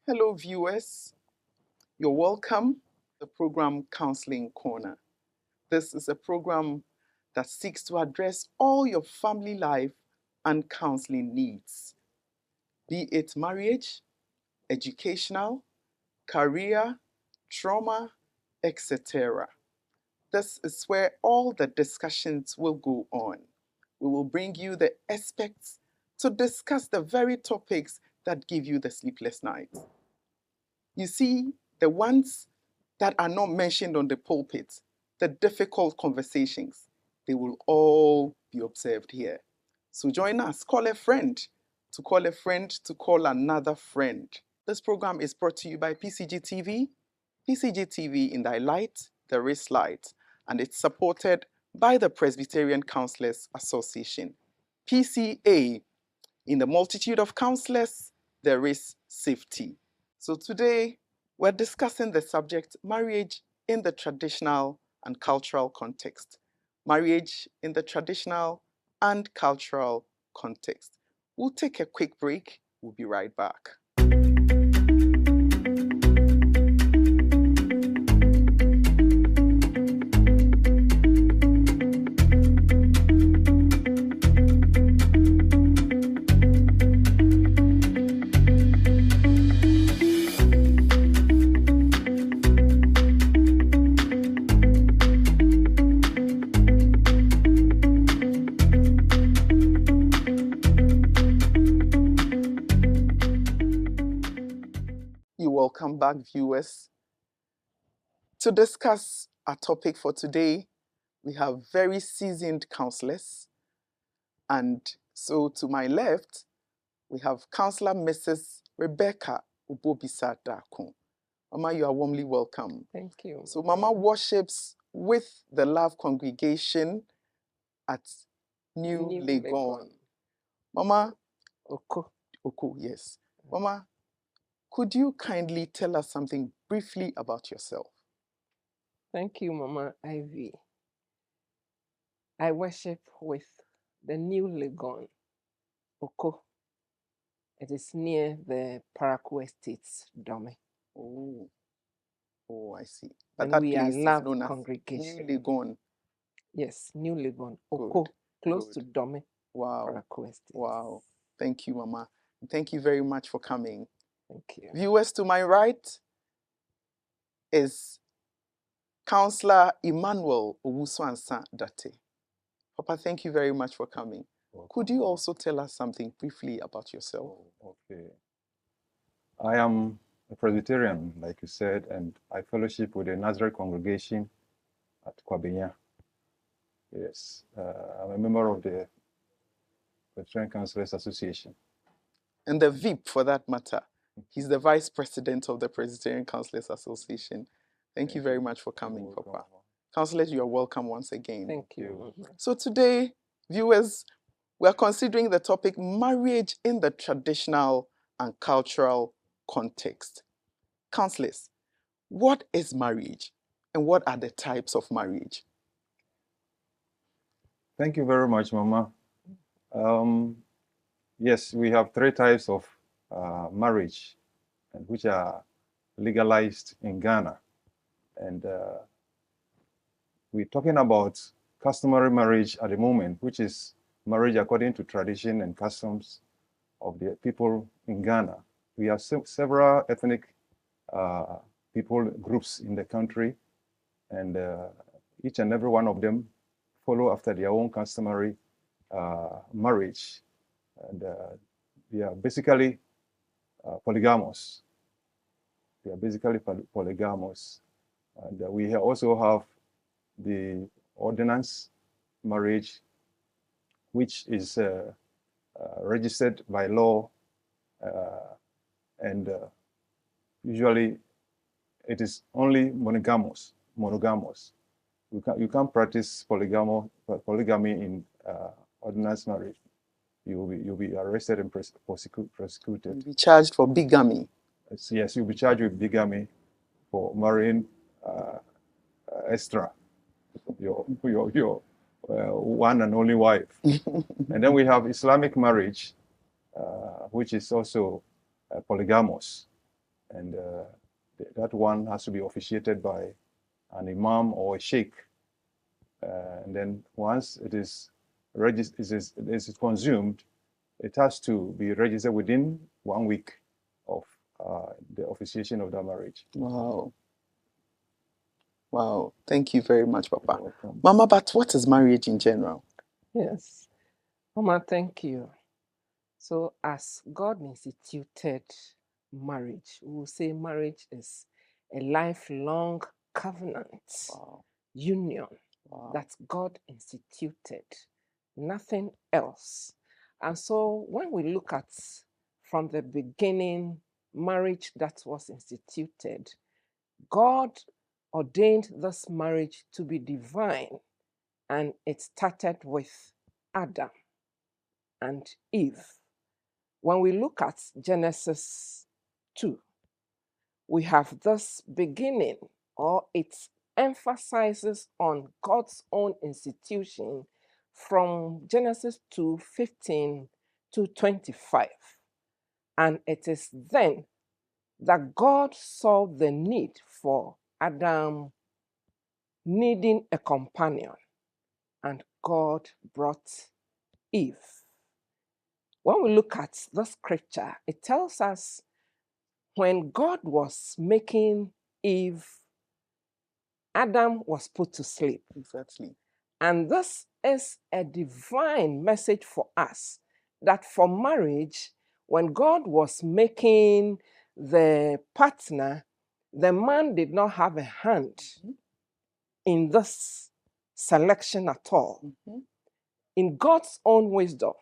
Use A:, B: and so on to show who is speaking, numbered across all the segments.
A: Hello, viewers. You're welcome to the program Counseling Corner. This is a program that seeks to address all your family life and counseling needs, be it marriage, educational, career, trauma, etc. This is where all the discussions will go on. We will bring you the experts to discuss the very topics that give you the sleepless nights. You see, the ones that are not mentioned on the pulpit, the difficult conversations, they will all be observed here. So join us, call a friend to call a friend to call another friend. This program is brought to you by PCG TV. PCG TV, in thy light, there is light, and it's supported by the Presbyterian Counselors Association. PCA, in the multitude of counselors, there is safety. So today, we're discussing the subject marriage in the traditional and cultural context. Marriage in the traditional and cultural context. We'll take a quick break. We'll be right back. Welcome back, viewers. To discuss our topic for today, we have very seasoned counselors. And so to my left, we have Counselor Mrs. Rebecca Ubobisa-Dakun. Mama, you are warmly welcome.
B: Thank you.
A: So Mama worships with the Love Congregation at New Legon. Mama, Oko, yes. Mama, could you kindly tell us something briefly about yourself?
B: Thank you, Mama Ivy. I worship with the New Legon, Oko. It is near the Parakou Estates, Dome.
A: Oh, I see.
B: But and that we place are Love is known Congregation.
A: New Legon.
B: Yes, New Legon, Oko, close to Dome.
A: Wow.
B: Parakou Estates.
A: Wow. Thank you, Mama. Thank you very much for coming.
B: Thank you.
A: Viewers, to my right is Counselor Emmanuel Owusu-Ansah Date. Papa, thank you very much for coming. Okay. Could you also tell us something briefly about yourself?
C: Okay. I am a Presbyterian, like you said, and I fellowship with the Nazareth congregation at Kwabenya. Yes, I'm a member of the Presbyterian Counselors Association.
A: And the VIP, for that matter. He's the Vice President of the Presbyterian Counselors Association. Thank you very much for coming, Papa. Counselors, you are welcome once again.
B: Thank you.
A: So today, viewers, we are considering the topic marriage in the traditional and cultural context. Counselors, what is marriage and what are the types of marriage?
C: Thank you very much, Mama. Yes, we have three types of marriage, which are legalized in Ghana. And we're talking about customary marriage at the moment, which is marriage according to tradition and customs of the people in Ghana. We have several ethnic people groups in the country, and each and every one of them follow after their own customary marriage. And they are basically polygamous. They are basically polygamous. And we also have the ordinance marriage, which is registered by law, and usually it is only monogamous. You can't practice polygamy in ordinance marriage. You'll be arrested and prosecuted.
A: You'll be charged for bigamy.
C: Yes, you'll be charged with bigamy for marrying extra, your one and only wife. And then we have Islamic marriage, which is also polygamous. and that one has to be officiated by an imam or a sheikh. And then once it is consumed, it has to be registered within 1 week of the officiation of that marriage.
A: Wow. Wow. Thank you very much, Papa. Mama, but what is marriage in general?
B: Yes. Mama, thank you. So, as God instituted marriage, we will say marriage is a lifelong covenant union that God instituted, nothing else. And so, when we look at from the beginning, marriage that was instituted, God ordained this marriage to be divine, and it started with Adam and Eve. When we look at Genesis 2, we have this beginning, or it emphasizes on God's own institution from Genesis 2:15 to 25. And it is then that God saw the need for Adam needing a companion, and God brought Eve. When we look at the scripture, it tells us when God was making Eve, Adam was put to sleep.
A: Exactly.
B: And this is a divine message for us that for marriage, when God was making the partner, the man did not have a hand in this selection at all. In God's own wisdom,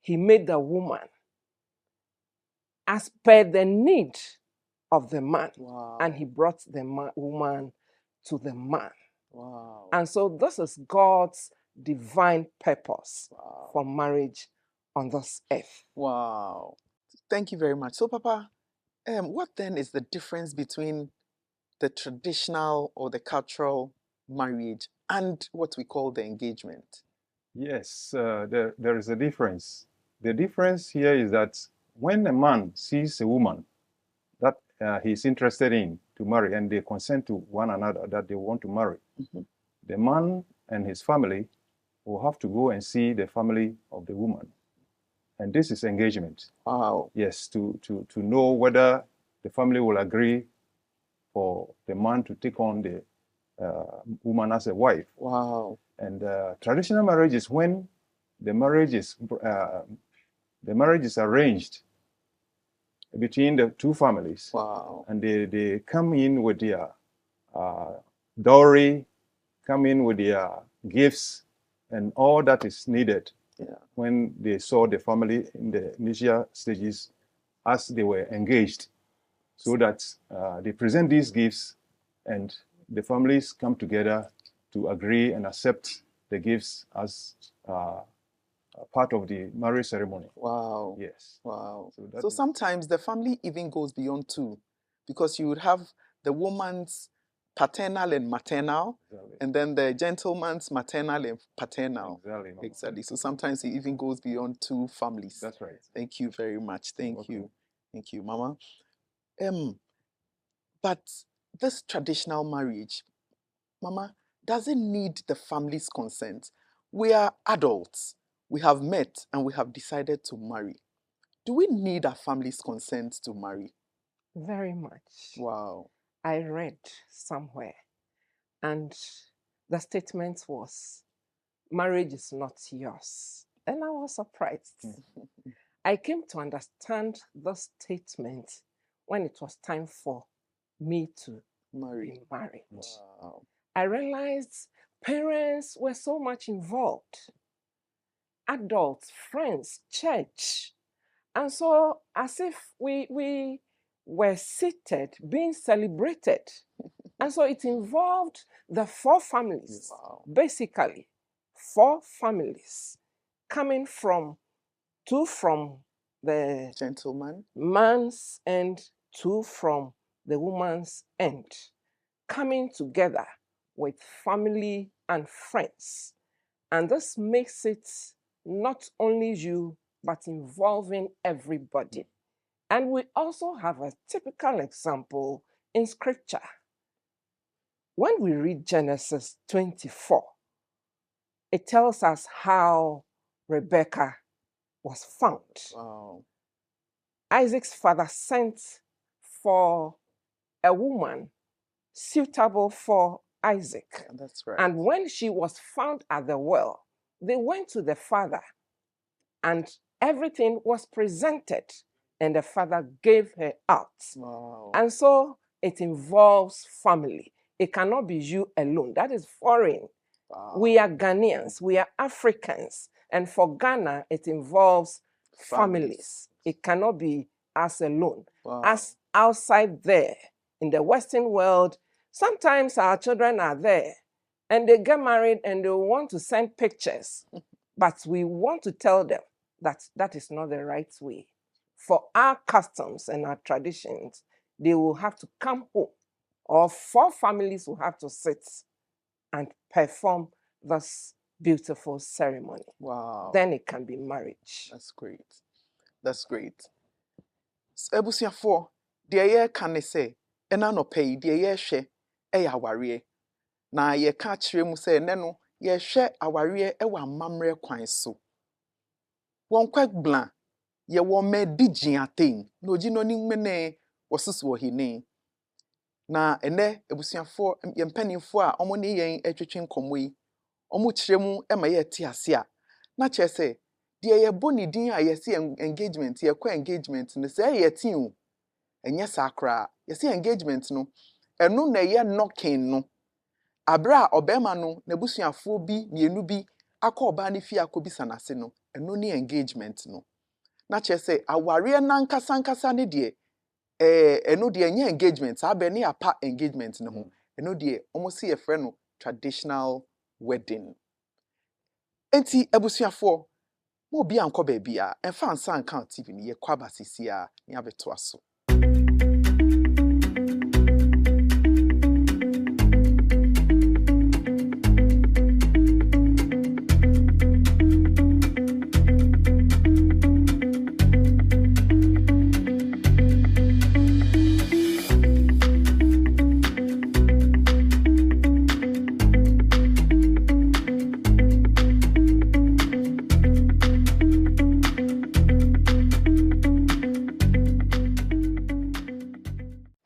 B: he made the woman as per the need of the man. And he brought the woman to the man.
A: Wow.
B: And so this is God's divine purpose for marriage on this earth.
A: Wow. Thank you very much. So, Papa, what then is the difference between the traditional or the cultural marriage and what we call the engagement?
C: Yes, there is a difference. The difference here is that when a man sees a woman that he's interested in to marry, and they consent to one another that they want to marry, the man and his family will have to go and see the family of the woman. And this is engagement.
A: Wow.
C: Yes, to know whether the family will agree for the man to take on the woman as a wife.
A: Wow.
C: And traditional marriage is when the marriage is arranged between the two families.
A: Wow.
C: And they come in with their dowry, come in with their gifts, and all that is needed when they saw the family in the initial stages as they were engaged, so that they present these gifts and the families come together to agree and accept the gifts as part of the marriage ceremony.
A: Wow.
C: Yes.
A: Wow. So sometimes the family even goes beyond two, because you would have the woman's paternal and maternal, and then the gentleman's maternal and paternal. Exactly. So sometimes it even goes beyond two families.
C: That's right.
A: Thank you very much. Thank you. Thank you, Mama. But this traditional marriage, Mama, doesn't need the family's consent. We are adults. We have met and we have decided to marry. Do we need our family's consent to marry?
B: Very much.
A: Wow.
B: I read somewhere, and the statement was, marriage is not yours. And I was surprised. I came to understand the statement when it was time for me to be married.
A: Wow.
B: I realized parents were so much involved. Adults, friends, church. And so as if we were seated, being celebrated. And so it involved the four families, basically, four families coming from two from the
A: Gentleman,
B: man's end, two from the woman's end, coming together with family and friends. And this makes it not only you, but involving everybody. And we also have a typical example in scripture. When we read Genesis 24, it tells us how Rebecca was found.
A: Wow.
B: Isaac's father sent for a woman suitable for Isaac.
A: That's right.
B: And when she was found at the well, they went to the father and everything was presented, and the father gave her out.
A: Wow.
B: And so it involves family. It cannot be you alone. That is foreign.
A: Wow.
B: We are Ghanaians, we are Africans, and for Ghana, it involves families. It cannot be us alone.
A: Wow.
B: As outside there, in the Western world, sometimes our children are there and they get married and they want to send pictures, but we want to tell them that that is not the right way. For our customs and our traditions, they will have to come home, or 4 families will have to sit and perform this beautiful ceremony.
A: Wow.
B: Then it can be marriage.
A: That's great. That's great. Ebusiafo, deɛ yɛreka ne sɛ, ɛna nɔpɛ yi, deɛ yɛrehwɛ ɛyɛ awareɛ. Na yɛka kyerɛ mu sɛ ɛnɛ no, yɛrehwɛ awareɛ ɛwɔ amammerɛ kwan so. Wɔnkɔ gbla, yɛwɔ mɛ di gyeaten, na ogyi no ni mmene wɔsoso wɔ hene. Na ɛnɛ ebusiafo, yɛmpanimfo a ɔmo ne yɛn atwitwe nkɔmmɔ yi, ɔmo kyerɛ mu ɛma yɛte ase a, na kyerɛ sɛ, deɛ yɛbɔ ne din a yɛsi engagement, yɛkɔ engagement no sɛ yɛte o. Ɛnyɛ saa koraa. Yɛsi engagement no, ɛno na ɛyɛ knocking no. Abra a ɔbɛrima no n'abusuafoɔ bi mmienu bi akɔ ɔbaa ne fie akɔbisa n'ase no, ɛno ne engagement no. Na kyerɛ sɛ awareɛ nankasa ne deɛ ɛno deɛ ɛnyɛ engagement, saa bɛ ne apa engagement no ho. Ɛno deɛ ɔmo si yɛfrɛ no traditional wedding. Enti abusuafoɔ, mo obi ankɔ baabi a, ɛmfa nsa nka TV ni yɛkɔ aba sisi a ne abɛtoa so.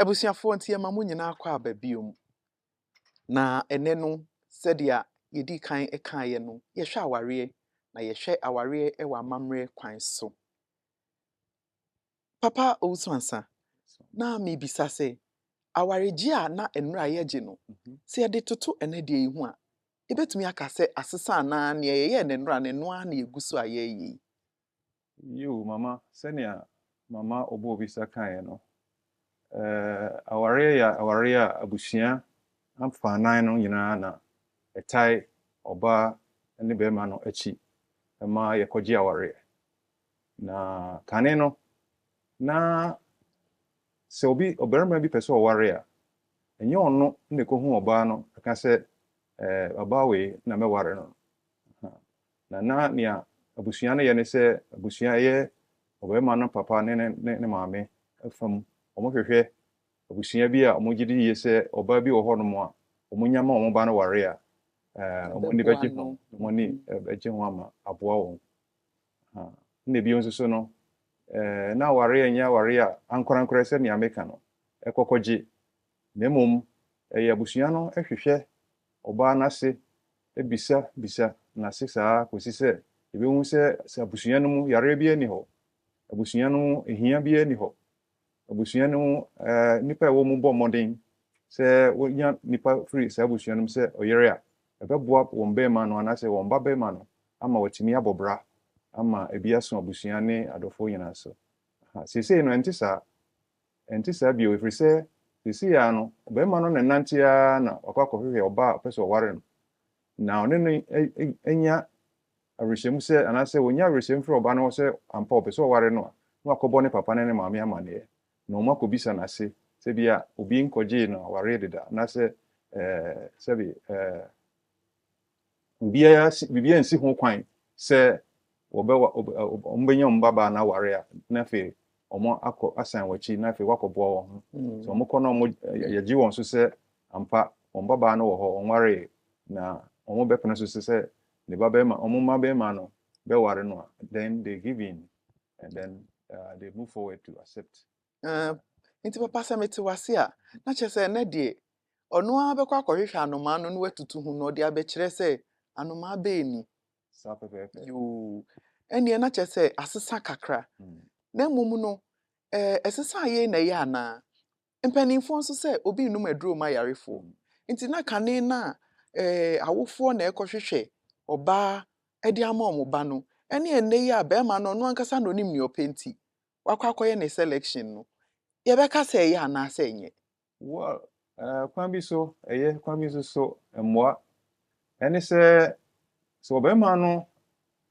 A: Ebusiafo nti ema mo nyina akɔ aba biom. Na ene no sɛdeɛ yɛdi kan ɛkaeɛ no, yɛhwɛ awareɛ, na yɛhwɛ awareɛ ɛwɔ amammerɛ kwan so. Papa Owusu na mebisa sɛ, awaregye a na nnura yɛgye no, sɛ yɛde toto ene deɛ yi ho a, ebetumi aka sɛ asesa anaa ne yɛyɛ ne nnura ne noa na yɛgu so a yɛyi.
C: Yo, mama, sɛnea mama obo bisa kaeɛ no. Awareɛ ya awareɛ a abusua amfaanan no nyinaa na ɛtae ɔbaa ne bɛrima no akyi ɛma yɛkɔgye awareɛ. Na kane no na sɛ ɔbarima bi pɛ sɛ ɔware a ɛnyɛ ɔno na ɛkɔhu ɔbaa no aka sɛ ɔbaa wei na mɛware no. Na nea abusua no yɛ ne sɛ abusua yɛ ɔbarima no papa ne maame afam ɔmo hwehwɛ abusua bi a ɔmo gye di yie sɛ ɔbaa bi wɔ hɔ nom a ɔmo nyama ɔmo ba no ware a ɔmo ni bɛgye ho ɔmo ni bɛgye ho ama aboa wɔn. Na bi nso so no na ware nyɛ ware a ankorankora sɛ nea meka no ɛkɔkɔgye na mmom ɛyɛ abusua no ɛhwehwɛ ɔbaa n'ase ebisa n'ase saa kɔsi sɛ ebehu sɛ abusua no mu yare bi ani hɔ, abusua no mu ehia bi ani hɔ, abusua no mu nipa ɛwɔ mu bɔ mmɔden sɛ wonya nipa firi saa abusua no mu sɛ ɔyere a ɛbɛboa wɔn bɛrima no anaasɛ wɔn ba bɛrima no ama wɔatumi abɔ bra ama ebi aso abusua ne adɔfo nyinaa so. Seesei no ɛnte saa bio ɛfiri sɛ seesei a no bɛrima no na nante a na wakɔ akɔhwehwɛ ɔbaa a ɔpɛ sɛ ɔware no na ɔne no anya awerɛhyɛmu sɛ anaasɛ wonya awerɛhyɛmu firi ɔbaa no sɛ ampa ɔpɛ sɛ ɔware no a na wakɔbɔ ne papa ne ne maame amanneɛ na ɔmo akɔbisa n'ase sɛ bia obi nkɔgyee no aware deda anaasɛ sɛbi biribiara nsi ho kwan sɛ ɔmo bɛnya ɔmo babaa no aware a na afei omo akọ asan wachi na fe wakọboa wo ho so omo kọ na omo yagi won so se ampa on baba no wo ho onware na omo bepene so se ne baba ma omo ma be ma no be ware no then they give in and then they move forward to accept
A: nti papa sɛ mete wase a na kyerɛ sɛ na deɛ ɔno a bɛkɔ akɔhwehwɛ anomaa no watutu ho no ɔde abɛkyerɛ sɛ anomaa bɛɛni
C: sa pepepe
A: yoo ɛneɛ na kyerɛ sɛ asesa kakra na mmom no ɛsesa yɛ na ɛyɛ anaa mpanimfoɔ nso sɛ obi nnum aduro ma yarefoɔ nti na kane na awofoɔ na ɛkɔhwehwɛ ɔbaa ɛde ama ɔmo ba no ɛne ɛnɛ yi a bɛrima no ɔno ankasa na onim nea ɔpɛ nti wakɔ akɔyɛ ne selection no yɛbɛka sɛ ɛyɛ anaasɛ ɛnyɛ
C: well kwan bi so ɛyɛ kwan bi so mmoa ɛne sɛ so bɛrima no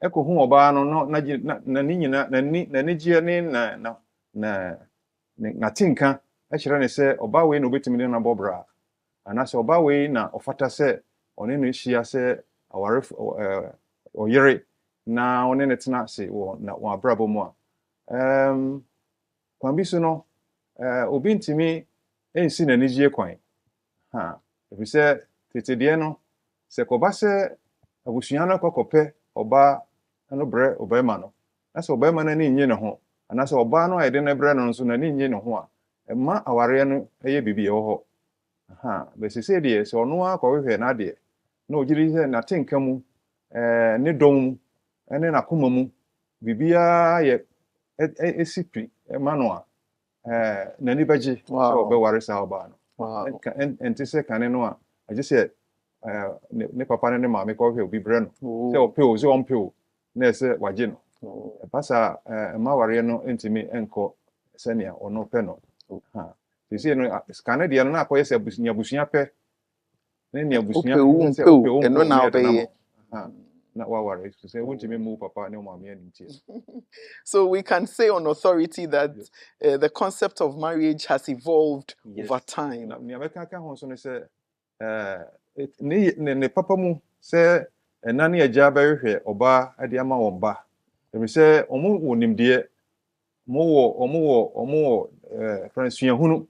C: ekohu ọbaa no na ni nyina na ni gye ne na tinka kyerɛ ne sɛ ɔbaa wei na obetumi ne na bɔbra anase ɔbaa wei na ɔfata sɛ ɔne no hyia sɛ aware ɔyere na ɔne ne tena ase na wɔn abrabɔ mu a kwan bi so no obi ntumi nsi na nigye kwan ebi sɛ tete deɛ no sɛ kɔba sɛ abusua no kɔkɔpɛ ɔbaa no brɛ ɔbɛrima no na sɛ ɔbɛrima no ani nye ne ho anasɛ ɔbaa no a yɛde no brɛ no nso n'ani nye ne ho a ɛma awareɛ no ɛyɛ biribi ɛwɔ hɔ bɛsese deɛ sɛ ɔno akɔhwehwɛ n'adeɛ na ogyiri sɛ n'atenka mu ne dɔm mu ne n'akoma mu biribiara yɛ esi piri ɛma no a n'ani bɛgye sɛ ɔbɛware saa ɔbaa no ɛnte sɛ kane no a agye sɛ ne papa ne ne maame kɔhwɛ obi brɛ no sɛ ɔpɛ o sɛ ɔmpɛ o na ɛsɛ wagye no ɛba saa ɛma awareɛ no ntumi nkɔ sɛnea ɔno pɛ no sɛsei no kane deɛ no na akɔyɛ sɛ abusua pɛ ne nea abusua sɛ ɔpɛ
A: ɛno na ɔbɛyɛ
C: na waware sɛ wontumi mu papa ne maame anim tie
A: so we can say on authority that the concept of marriage has evolved over time
C: na nea bɛka ka ho so no sɛ ne papa mu sɛ ɛna ne agya bɛhwehwɛ ɔbaa de ama wɔn ba ɛbi sɛ ɔmo wɔ nimdeɛ ɔmo wɔ fransuahunu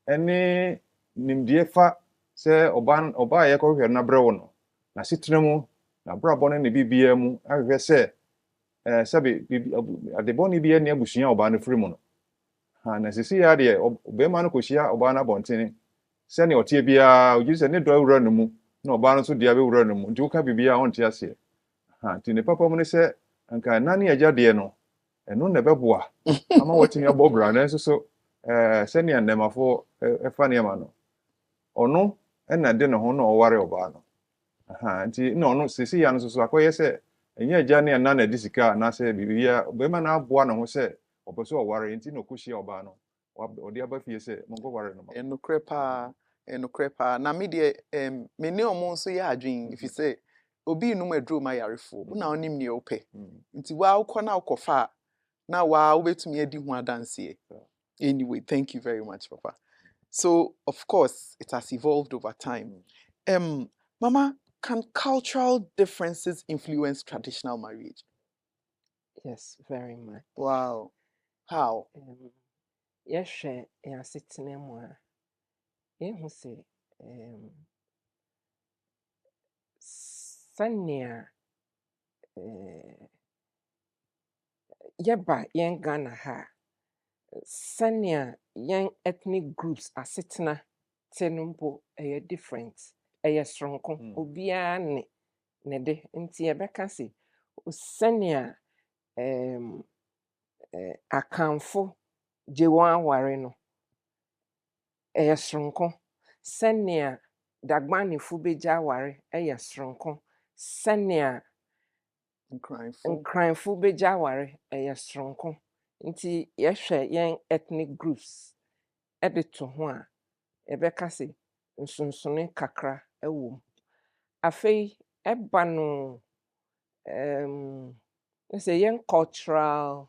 C: ɛne nimdeɛ fa sɛ ɔbaa a yɛkɔhwehwɛ no abrɛ wɔ no na setena mu na abrabɔ no ne biribiara mu ahwehwɛ sɛ sɛbe adebɔne bi ne abusua a ɔbaa no firi mu no na sisi ya deɛ ɔbɛrima no kɔhyia ɔbaa no abɔntene sɛnea ɔteɛ biara ogye sɛ ne dɔ awura no mu na ɔbaa no nso deɛ abɛwura no mu nti woka biribiara ɔnte aseɛ nti ne papa mu ne sɛ anka na ne agya deɛ no ɛno na ɛbɛboa ama watumi abɔ bra na nso so sɛnea nnɛmafoɔ ɛfa nneɛma no ɔno ɛna de ne ho na ɔware ɔbaa no nti na ɔno sisi ya no nso so akɔyɛ sɛ ɛnyɛ agya ne ɛna na ɛde sika anaasɛ biribiara ɔbɛrima no aboa ne ho sɛ ɔpɛ sɛ ɔware nti na ɔkɔhyia ɔbaa no ɔde aba fie sɛ monkɔware no ma
A: ɛnokorɛ paa na me deɛ me ne ɔmo nso yɛ adwen ɛfiri sɛ obi nnum aduro ma yarefoɔ wo na wonim nea wopɛ nti waa wokɔ na wokɔfa a na waa wobɛtumi adi ho adanseɛ anyway thank you very much papa so of course it has evolved over time mama can cultural differences influence traditional marriage
B: Yes, very much.
A: wow how
B: Yɛhwɛ yɛn asetena mu a yɛhu sɛ sɛnea yɛba yɛn Ghana ha sɛnea yɛn ethnic groups asetena te no mpo ɛyɛ different ɛyɛ soronko obiara ne de nti yɛbɛka sɛ sɛnea akamfo gye wɔn aware no ɛyɛ soronko sɛnea dagbanifo bɛgye aware ɛyɛ soronko sɛnea nkranfo bɛgye aware ɛyɛ soronko nti yɛhwɛ yɛn ethnic groups ɛde to ho a yɛbɛka sɛ nsonsono kakra ɛwɔ mu afei ɛba no sɛ yɛn cultural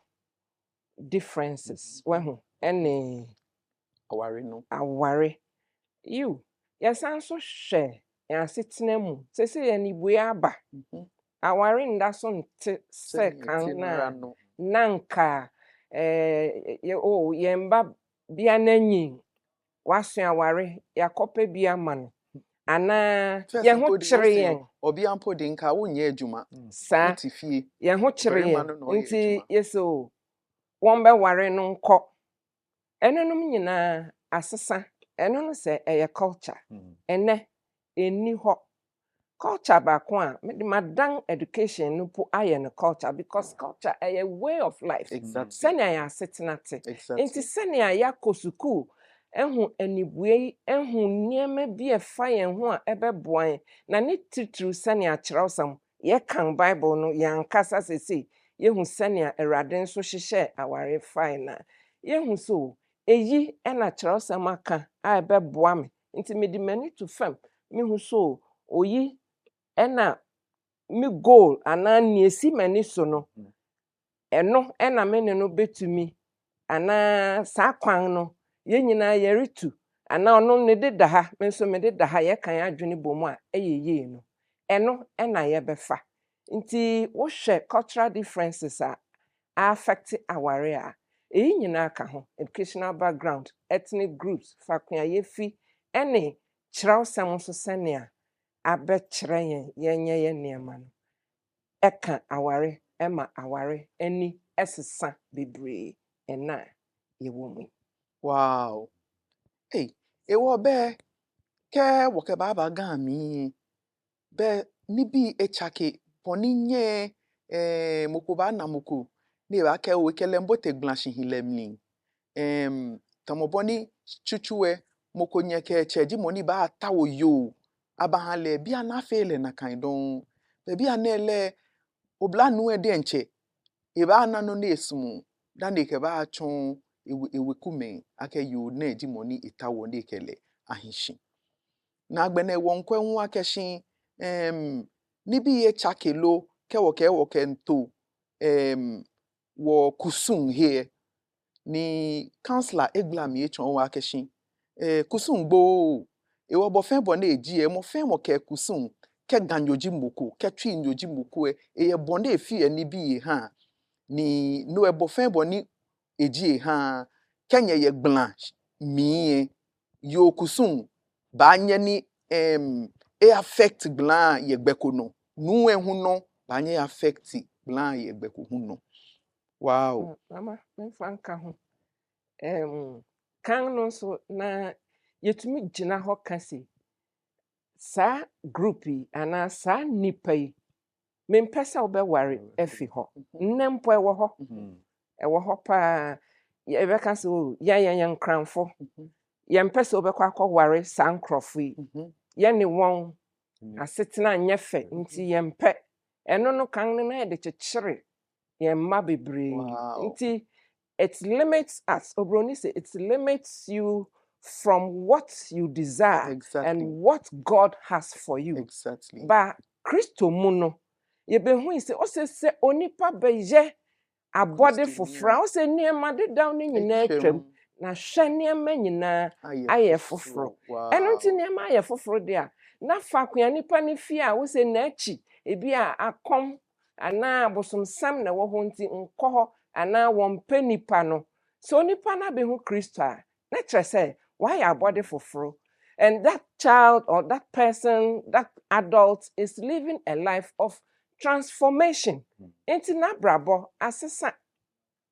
B: differences wɔho ɛne aware yɛsan so hwɛ yɛn asetena mu sɛ yɛn ibue aba aware nda so nte sɛ kan na nka yɛmba bia n'anyi waso aware yakɔpɛ bi ama no anaa yɛn ho kyere yɛn
A: obi ampo de nka wonyɛ adwuma
B: saa
A: wote fie
B: yɛn ho kyere
A: barima
B: yɛn
A: no na ɔyɛ
B: nti
A: adwuma.
B: yɛsɛ wɔn bɛware no nkɔ ɛnonom nyinaa asesa ɛno no sɛ ɛyɛ culture ɛnɛ ɛnni hɔ culture baako a mede madan education no po ayɛ no culture because culture ɛyɛ way of life
A: Exactly.
B: sɛnea yɛ asetena te
A: Exactly.
B: nti sɛnea yɛakɔ sukuu ɛho anibue ɛho nneɛma bi ɛfa yɛn ho a ɛbɛboa yɛn na ne titiriw sɛnea Kyerɛwsɛm yɛkan Bible no yɛankasa sesei yɛhu sɛnea Awurade nso hyehyɛ aware fae na yɛhu so eyi ɛna Kyerɛwsɛm aka a ɛbɛboa me nti mede m'ani to fam mehu so oyi ɛna me goal anaa nea esi m'ani so no ɛno ɛna me ne no betumi anaa saa kwan no yɛn nyinaa yɛretu anaa ɔno ne deda ha me nso me deda ha yɛkan adwene bɔ mu a ɛyɛ yie no ɛno ɛna yɛbɛfa nti wohwɛ cultural differences a affect aware a èyí nyinaa ka ho educational background ethnic groups fakun a yɛfi ɛne Kyerɛwsɛm nso sɛnea abɛkyerɛ yɛnyɛ yɛn nneɛma no ɛka aware ɛma aware ani ɛsesa bebree ɛna yɛwɔ mu.
A: Wow. Hey, ewo be ke woke baba gami be nibi echake poninye moko ba na moko ne ba ke we kele mbote glanshi hilemni tamoboni chuchuwe moko nyeke cheji moni ba tawo yo abahale bia na fele na kan don be bia na ele obla nu e de nche e ba na no na esum da ne ke ba chon ewe kume ake yo na eji moni itawo ne kele ahinshi na agbene wonkwe hu akeshin nibi ye chakelo ke nto wo kusum here ni counselor eglam ye chon wa akeshin kusum gbo ewo bo fen bo na eji mo fen mo ke kusum ke ganyoji moko ke twi nyoji moko ye bo na efi ani bi ye ha ni no ebo fen bo ni eji ha kenye ye gblan mi yo kusum ba nye ni e affect gblan ye gbeko no nu ehu no ba nye affect gblan ye gbeko hu no. Wow.
B: Mama memfa nka ho kan no nso na yɛtumi gyina hɔ ka se saa group yi anaa saa nipa yi mempɛ sɛ wobɛware afi hɔ nnɛ mpo ɛwɔ hɔ paa yɛbɛka sɛ o yɛn nkramfo yɛmpɛ sɛ wobɛkɔ akɔware saa nkurɔfo yi yɛne wɔn asetena nyɛ fɛ nti yɛmpɛ ɛno no kan no na yɛde kyekyere yɛn mma bebree nti it limits us obroni say it limits you from what you desire and what God has for you.
A: Exactly.
B: Ba Kristo mu no yɛbɛhu sɛ ɔsɛ onipa bɛyɛ abɔde foforɔ ɔsɛ nneɛma dedaw no nyinaa atwam na hwɛ nneɛma nyinaa ayɛ foforɔ ɛno nti nneɛma ayɛ foforɔ de a na fa akua nipa no fie a wosɛ n'akyi ebi a akɔm anaa bosomsam na ɛwɔ hɔ nti nkɔ hɔ anaa wɔmpɛ nipa no so nipa no abɛhu Kristo a na kyerɛ sɛ wayɛ abɔde foforɔ and that child or that person that adult is living a life of transformation nti n'abrabɔ asesa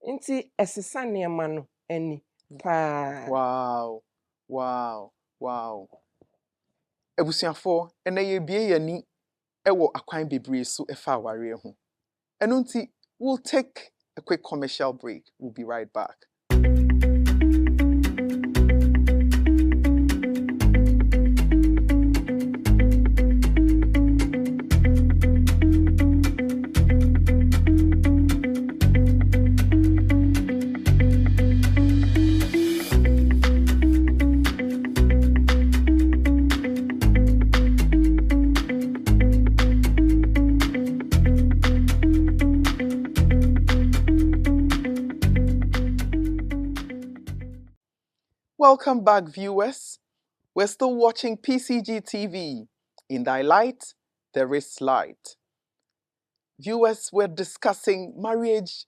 B: nti ɛsesa nneɛma no ani paa.
A: Wow. Ebusiafo ene ye bie yani ewo akwan bebree so efa aware ho. Eno nti we'll take a quick commercial break. We'll be right back. Welcome back, viewers. We're still watching PCG TV. In thy light, there is light. Viewers, we're discussing marriage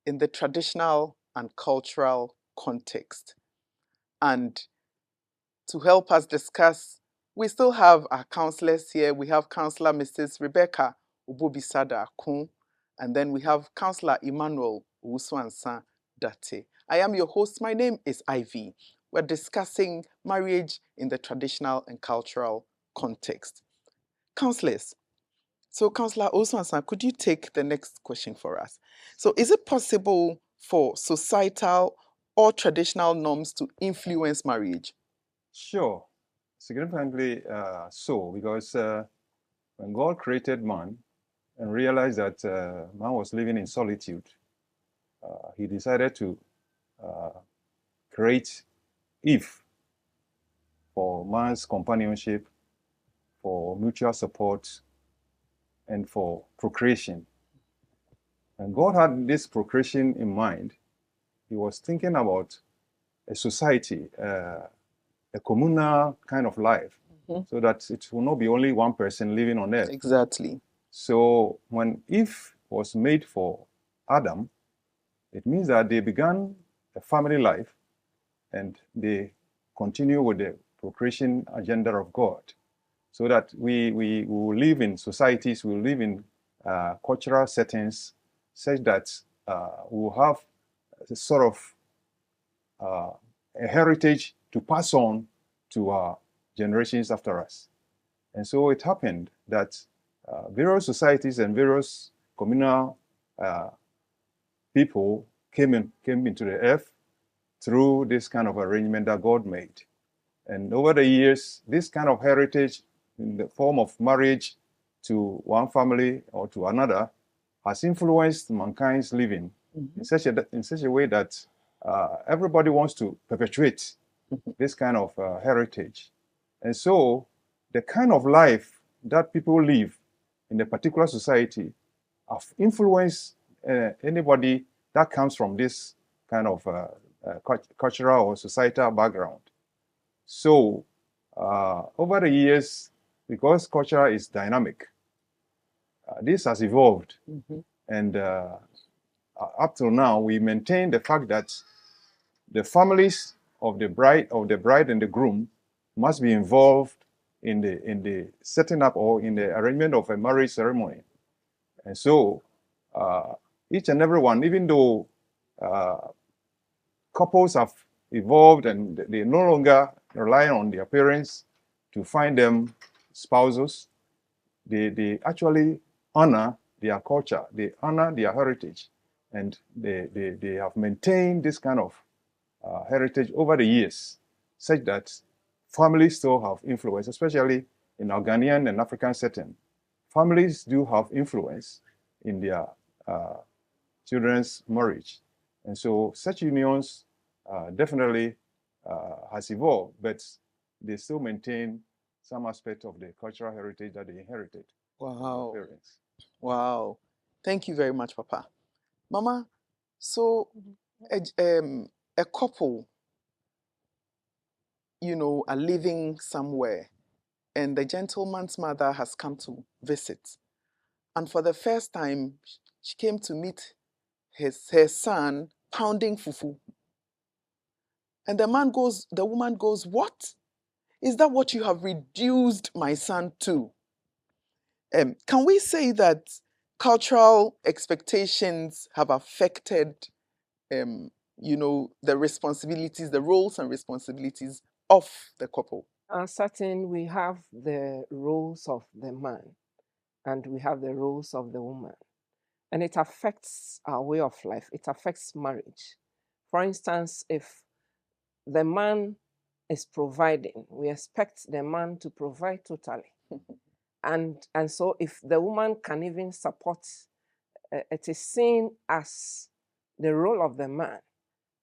A: in the traditional and cultural context. And to help us discuss, we still have our counselors here. We have Counselor Mrs. Rebecca Obobisada Akun, and then we have Counselor Emmanuel Owusu-Ansah Date. I am your host. My name is Ivy. We're discussing marriage in the traditional and cultural context. Counselors, so Counselor Owusu-Ansah, could you take the next question for us? So is it possible for societal or traditional norms to influence marriage?
C: Sure, significantly so, because when God created man and realized that man was living in solitude, he decided to create Eve for man's companionship, for mutual support, and for procreation. And God had this procreation in mind. He was thinking about a society, a communal kind of life, so that it will not be only one person living on earth.
A: Exactly.
C: So when Eve was made for Adam, it means that they began a family life and they continue with the procreation agenda of God, so that we will live in societies, we will live in cultural settings such that we will have a sort of a heritage to pass on to our generations after us. And so it happened that various societies and various communal people came into the earth through this kind of arrangement that God made. And over the years, this kind of heritage in the form of marriage to one family or to another has influenced mankind's living in such a way that everybody wants to perpetuate this kind of heritage. And so the kind of life that people live in a particular society have influenced anybody that comes from this kind of cultural or societal background. So over the years, because culture is dynamic, this has evolved. And up till now, we maintain the fact that the families of the bride and the groom must be involved in the setting up or in the arrangement of a marriage ceremony. And so each and every one, even though couples have evolved and they no longer rely on their parents to find them spouses, they actually honor their culture, they honor their heritage, and they have maintained this kind of heritage over the years, such that families still have influence, especially in our Ghanaian and African setting. Families do have influence in their children's marriage. And so such unions definitely has evolved, but they still maintain some aspect of the cultural heritage that they inherited from
A: Wow.
C: their parents.
A: Wow. Thank you very much, Papa. Mama, so a couple, are living somewhere, and the gentleman's mother has come to visit. And for the first time, she came to meet her son pounding fufu. And the woman goes, "What? Is that what you have reduced my son to?" Can we say that cultural expectations have affected, the responsibilities, the roles and responsibilities of the couple?
B: Certain we have the roles of the man and we have the roles of the woman. And it affects our way of life. It affects marriage. For instance, if the man is providing, we expect the man to provide totally. And so if the woman can even support, it is seen as the role of the man.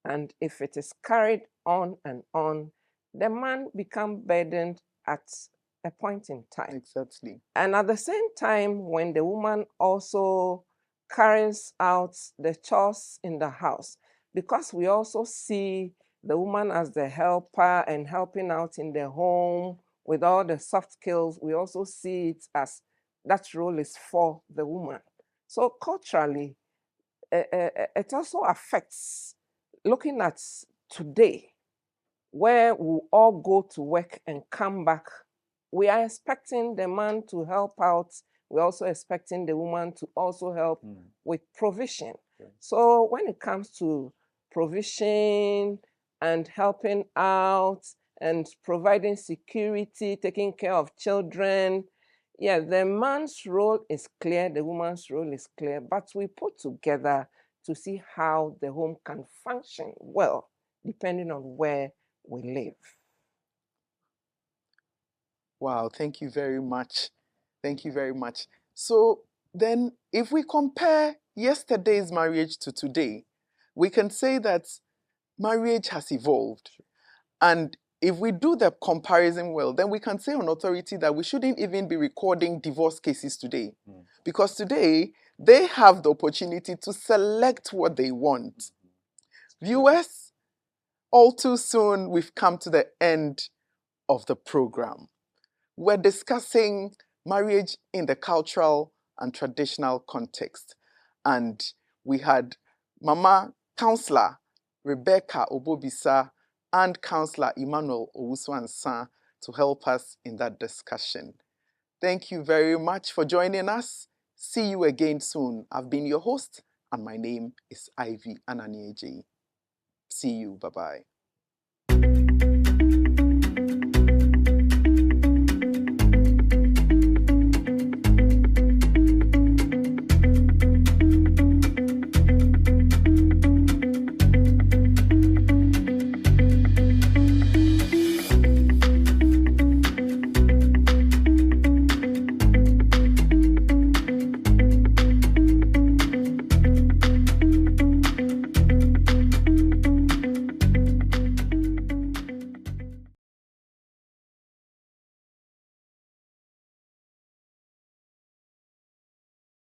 B: And if it is carried on and on, the man becomes burdened at a point in time.
A: Exactly.
B: And at the same time, when the woman also carries out the chores in the house, because we also see the woman as the helper and helping out in the home with all the soft skills, we also see it as that role is for the woman. So culturally, it also affects looking at today, where we all go to work and come back, we are expecting the man to help out. We're also expecting the woman to also help with provision.
C: Okay.
B: So when it comes to provision and helping out and providing security, taking care of children, yeah, the man's role is clear, the woman's role is clear, but we put together to see how the home can function well, depending on where we live.
A: Wow, thank you very much. Thank you very much. So then, if we compare yesterday's marriage to today, we can say that marriage has evolved. And if we do the comparison well, then we can say on authority that we shouldn't even be recording divorce cases today. Because today, they have the opportunity to select what they want. Viewers, all too soon, we've come to the end of the program. We're discussing marriage in the cultural and traditional context. And we had Mama Counselor Rebecca Obobisa and Counselor Emmanuel Owusu-Ansah to help us in that discussion. Thank you very much for joining us. See you again soon. I've been your host, and my name is Ivy Ananieji. See you. Bye-bye.